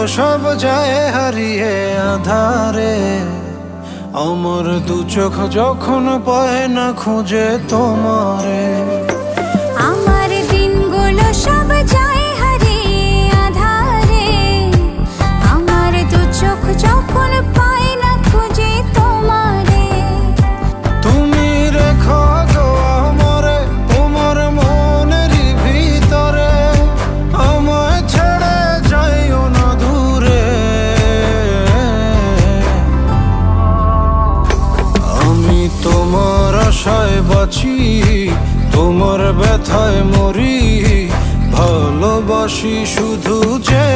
সব যায় হারিয়ে আধারে। আমার দু চোখ যখন পায় না খুঁজে তোমারে। আমার দিনগুলো সব যায় হারিয়ে আধারে। আমার দু চোখ যখন পায় না খুঁজে তোমারে। তুমি রেখো গো আমারে তোমার মনেরই ভিতরে, আমায় ছেড়ে যাইও না দূরে। আমি তোমার আশায় বাঁচি, তোমার ব্যথায় মরি, ভালোবাসি শুধু যে